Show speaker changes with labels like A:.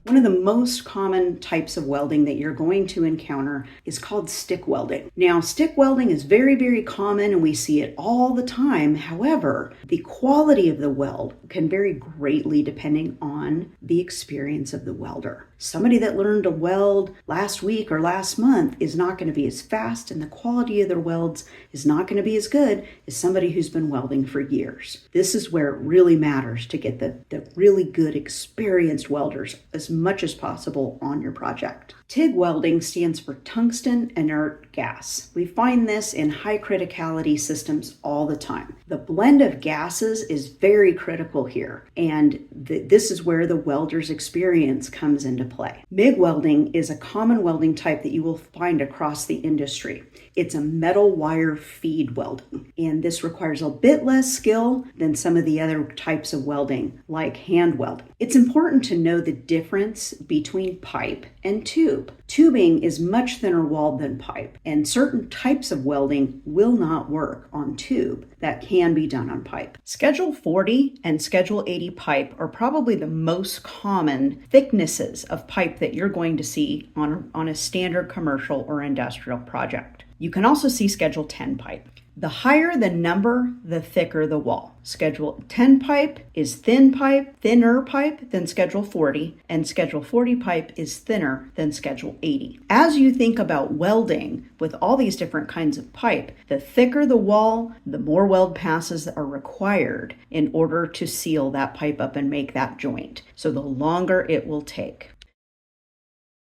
A: One of the most common types of welding that you're going to encounter is called stick welding. Now, stick welding is very, very common and we see it all the time. However, the quality of the weld can vary greatly depending on the experience of the welder. Somebody that learned to weld last week or last month is not going to be as fast, and the quality of their welds is not going to be as good as somebody who's been welding for years. This is where it really matters to get the really good experienced welders as much as possible on your project. TIG welding stands for tungsten inert gas. We find this in high criticality systems all the time. The blend of gases is very critical here, and this is where the welder's experience comes into play. MIG welding is a common welding type that you will find across the industry. It's a metal wire feed welding, and this requires a bit less skill than some of the other types of welding, like hand welding. It's important to know the difference between pipe and tube. Tubing is much thinner walled than pipe, and certain types of welding will not work on tube that can be done on pipe. Schedule 40 and Schedule 80 pipe are probably the most common thicknesses of pipe that you're going to see on a standard commercial or industrial project. You can also see Schedule 10 pipe. The higher the number, the thicker the wall. Schedule 10 pipe is thinner pipe than Schedule 40, and Schedule 40 pipe is thinner than Schedule 80. As you think about welding with all these different kinds of pipe, the thicker the wall, the more weld passes are required in order to seal that pipe up and make that joint. So the longer it will take.